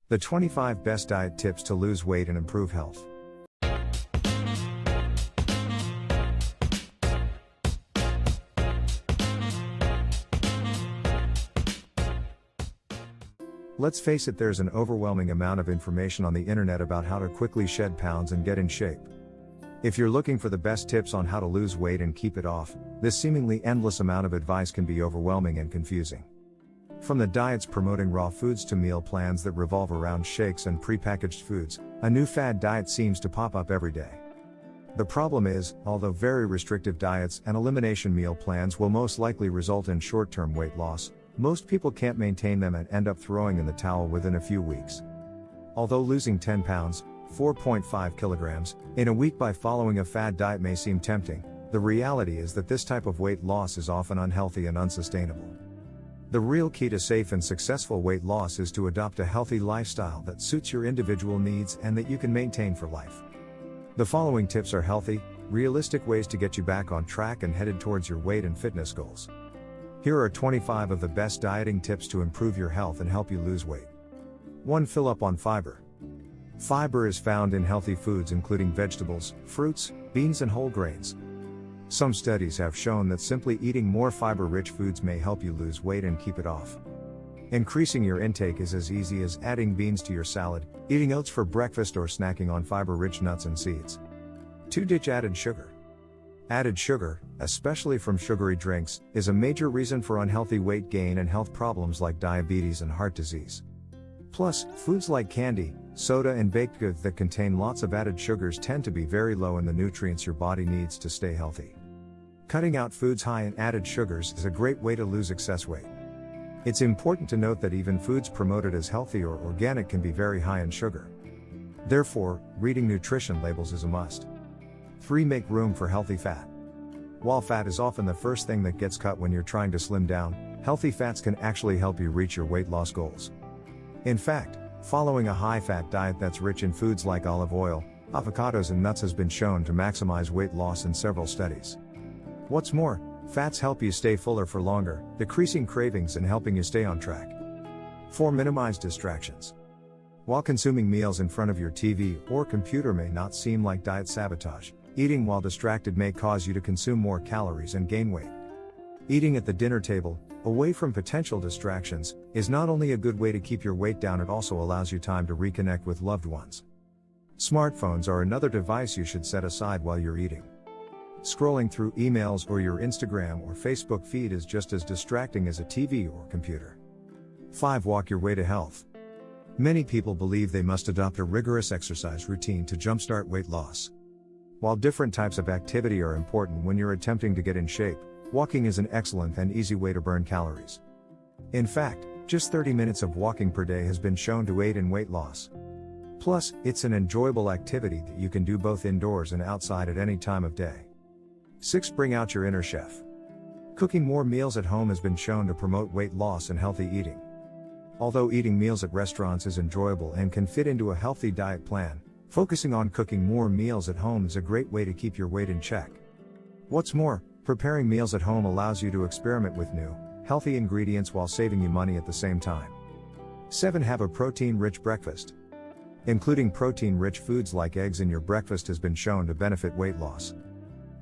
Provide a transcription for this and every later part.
The 25 best diet tips to lose weight and improve health. Let's face it, there's an overwhelming amount of information on the internet about how to quickly shed pounds and get in shape. If you're looking for the best tips on how to lose weight and keep it off, this seemingly endless amount of advice can be overwhelming and confusing. From the diets promoting raw foods to meal plans that revolve around shakes and prepackaged foods, a new fad diet seems to pop up every day. The problem is, although very restrictive diets and elimination meal plans will most likely result in short-term weight loss, most people can't maintain them and end up throwing in the towel within a few weeks. Although losing 10 pounds, 4.5 kilograms, in a week by following a fad diet may seem tempting, the reality is that this type of weight loss is often unhealthy and unsustainable. The real key to safe and successful weight loss is to adopt a healthy lifestyle that suits your individual needs and that you can maintain for life. The following tips are healthy, realistic ways to get you back on track and headed towards your weight and fitness goals. Here are 25 of the best dieting tips to improve your health and help you lose weight. 1. Fill up on fiber. Fiber is found in healthy foods including vegetables, fruits, beans and whole grains. Some studies have shown that simply eating more fiber-rich foods may help you lose weight and keep it off. Increasing your intake is as easy as adding beans to your salad, eating oats for breakfast or snacking on fiber-rich nuts and seeds. 2. Ditch added sugar. Added sugar, especially from sugary drinks, is a major reason for unhealthy weight gain and health problems like diabetes and heart disease. Plus, foods like candy, soda and baked goods that contain lots of added sugars tend to be very low in the nutrients your body needs to stay healthy. Cutting out foods high in added sugars is a great way to lose excess weight. It's important to note that even foods promoted as healthy or organic can be very high in sugar. Therefore, reading nutrition labels is a must. 3. Make room for healthy fat. While fat is often the first thing that gets cut when you're trying to slim down, healthy fats can actually help you reach your weight loss goals. In fact, following a high-fat diet that's rich in foods like olive oil, avocados and nuts has been shown to maximize weight loss in several studies. What's more, fats help you stay fuller for longer, decreasing cravings and helping you stay on track. 4. Minimize distractions. While consuming meals in front of your TV or computer may not seem like diet sabotage, eating while distracted may cause you to consume more calories and gain weight. Eating at the dinner table, away from potential distractions, is not only a good way to keep your weight down, it also allows you time to reconnect with loved ones. Smartphones are another device you should set aside while you're eating. Scrolling through emails or your Instagram or Facebook feed is just as distracting as a TV or computer. 5. Walk your way to health. Many people believe they must adopt a rigorous exercise routine to jumpstart weight loss. While different types of activity are important when you're attempting to get in shape, walking is an excellent and easy way to burn calories. In fact, just 30 minutes of walking per day has been shown to aid in weight loss. Plus, it's an enjoyable activity that you can do both indoors and outside at any time of day. 6. Bring out your inner chef. Cooking more meals at home has been shown to promote weight loss and healthy eating. Although eating meals at restaurants is enjoyable and can fit into a healthy diet plan, focusing on cooking more meals at home is a great way to keep your weight in check. What's more, preparing meals at home allows you to experiment with new, healthy ingredients while saving you money at the same time. 7. Have a protein-rich breakfast. Including protein-rich foods like eggs in your breakfast has been shown to benefit weight loss.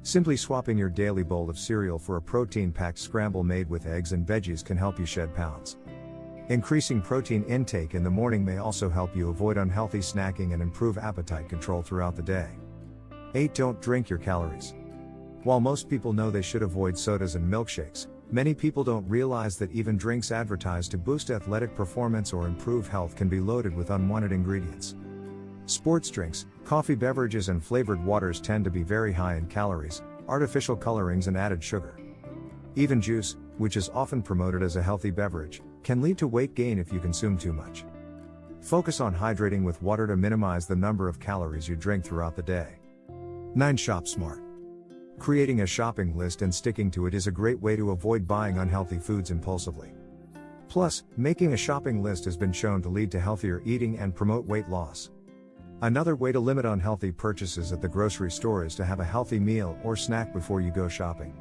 Simply swapping your daily bowl of cereal for a protein-packed scramble made with eggs and veggies can help you shed pounds. Increasing protein intake in the morning may also help you avoid unhealthy snacking and improve appetite control throughout the day. 8. Don't drink your calories. While most people know they should avoid sodas and milkshakes, many people don't realize that even drinks advertised to boost athletic performance or improve health can be loaded with unwanted ingredients. Sports drinks, coffee beverages and flavored waters tend to be very high in calories, artificial colorings and added sugar. Even juice, which is often promoted as a healthy beverage, can lead to weight gain if you consume too much. Focus on hydrating with water to minimize the number of calories you drink throughout the day. 9. Shop smart. Creating a shopping list and sticking to it is a great way to avoid buying unhealthy foods impulsively. Plus, making a shopping list has been shown to lead to healthier eating and promote weight loss. Another way to limit unhealthy purchases at the grocery store is to have a healthy meal or snack before you go shopping.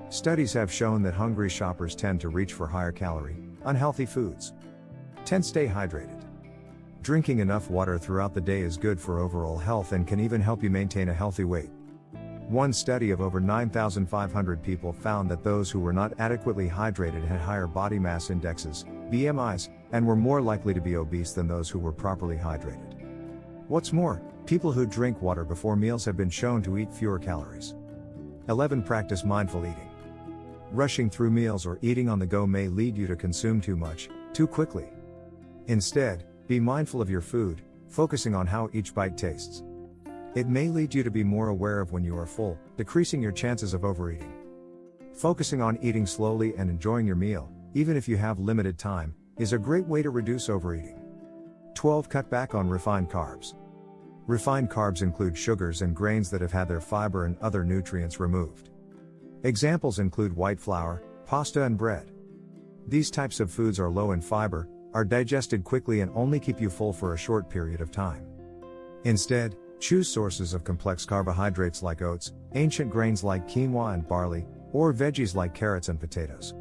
Studies have shown that hungry shoppers tend to reach for higher calorie, unhealthy foods. 10. Stay hydrated. Drinking enough water throughout the day is good for overall health and can even help you maintain a healthy weight. One study of over 9,500 people found that those who were not adequately hydrated had higher body mass indexes, BMIs, and were more likely to be obese than those who were properly hydrated. What's more, people who drink water before meals have been shown to eat fewer calories. 11. Practice mindful eating. Rushing through meals or eating on the go may lead you to consume too much, too quickly. Instead, be mindful of your food, focusing on how each bite tastes. It may lead you to be more aware of when you are full, decreasing your chances of overeating. Focusing on eating slowly and enjoying your meal, even if you have limited time, is a great way to reduce overeating. 12. Cut back on refined carbs. Refined carbs include sugars and grains that have had their fiber and other nutrients removed. Examples include white flour, pasta, and bread. These types of foods are low in fiber, are digested quickly, and only keep you full for a short period of time. Instead, choose sources of complex carbohydrates like oats, ancient grains like quinoa and barley, or veggies like carrots and potatoes.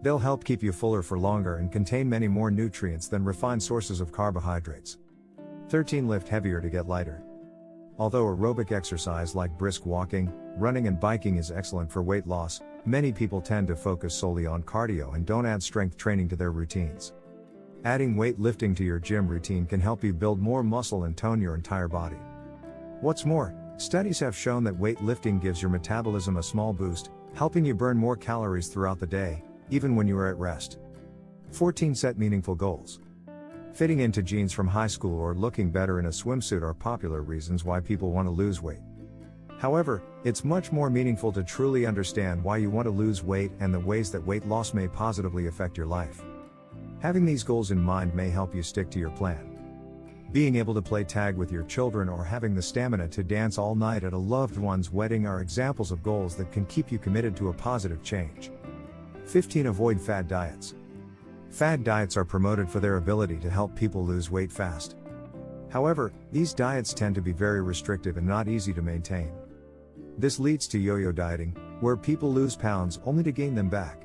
They'll help keep you fuller for longer and contain many more nutrients than refined sources of carbohydrates. 13. Lift heavier to get lighter. Although aerobic exercise like brisk walking, running, and biking is excellent for weight loss, many people tend to focus solely on cardio and don't add strength training to their routines. Adding weightlifting to your gym routine can help you build more muscle and tone your entire body. What's more, studies have shown that weightlifting gives your metabolism a small boost, helping you burn more calories throughout the day, even when you are at rest. 14. Set meaningful goals. Fitting into jeans from high school or looking better in a swimsuit are popular reasons why people want to lose weight. However, it's much more meaningful to truly understand why you want to lose weight and the ways that weight loss may positively affect your life. Having these goals in mind may help you stick to your plan. Being able to play tag with your children or having the stamina to dance all night at a loved one's wedding are examples of goals that can keep you committed to a positive change. 15. Avoid fad diets. Fad diets are promoted for their ability to help people lose weight fast. However, these diets tend to be very restrictive and not easy to maintain. This leads to yo-yo dieting, where people lose pounds only to gain them back.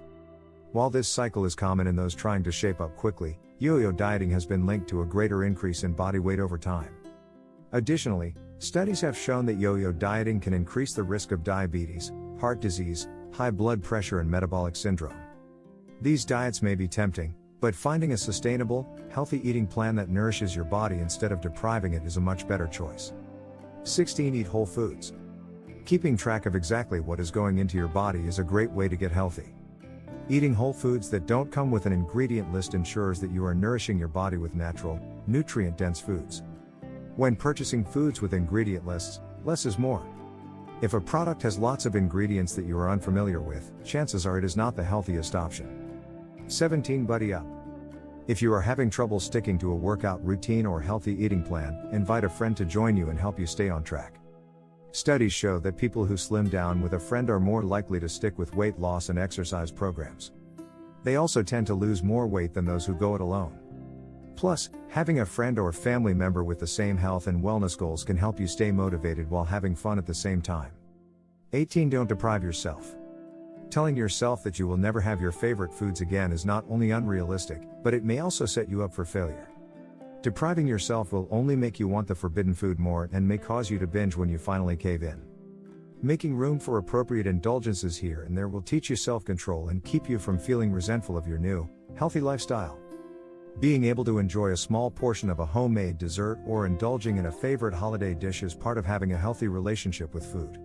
While this cycle is common in those trying to shape up quickly, yo-yo dieting has been linked to a greater increase in body weight over time. Additionally, studies have shown that yo-yo dieting can increase the risk of diabetes, heart disease, high blood pressure, and metabolic syndrome. These diets may be tempting, but finding a sustainable, healthy eating plan that nourishes your body instead of depriving it is a much better choice. 16. Eat whole foods. Keeping track of exactly what is going into your body is a great way to get healthy. Eating whole foods that don't come with an ingredient list ensures that you are nourishing your body with natural, nutrient-dense foods. When purchasing foods with ingredient lists, less is more. If a product has lots of ingredients that you are unfamiliar with, chances are it is not the healthiest option. 17. Buddy up. If you are having trouble sticking to a workout routine or healthy eating plan, invite a friend to join you and help you stay on track. Studies show that people who slim down with a friend are more likely to stick with weight loss and exercise programs. They also tend to lose more weight than those who go it alone. Plus, having a friend or family member with the same health and wellness goals can help you stay motivated while having fun at the same time. 18. Don't deprive yourself. Telling yourself that you will never have your favorite foods again is not only unrealistic, but it may also set you up for failure. Depriving yourself will only make you want the forbidden food more and may cause you to binge when you finally cave in. Making room for appropriate indulgences here and there will teach you self-control and keep you from feeling resentful of your new, healthy lifestyle. Being able to enjoy a small portion of a homemade dessert or indulging in a favorite holiday dish is part of having a healthy relationship with food.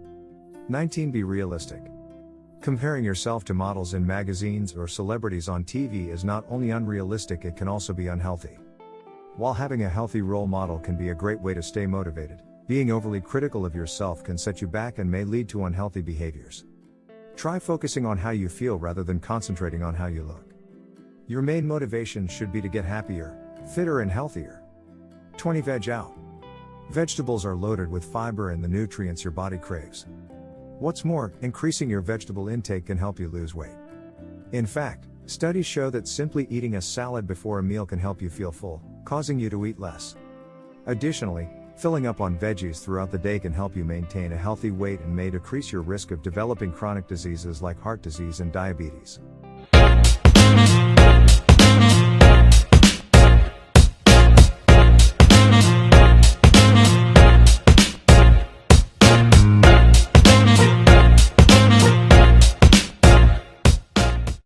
19. Be realistic. Comparing yourself to models in magazines or celebrities on TV is not only unrealistic, it can also be unhealthy. While having a healthy role model can be a great way to stay motivated, being overly critical of yourself can set you back and may lead to unhealthy behaviors. Try focusing on how you feel rather than concentrating on how you look. Your main motivation should be to get happier, fitter, and healthier. 20. Veg out. Vegetables are loaded with fiber and the nutrients your body craves. What's more, increasing your vegetable intake can help you lose weight. In fact, studies show that simply eating a salad before a meal can help you feel full, causing you to eat less. Additionally, filling up on veggies throughout the day can help you maintain a healthy weight and may decrease your risk of developing chronic diseases like heart disease and diabetes.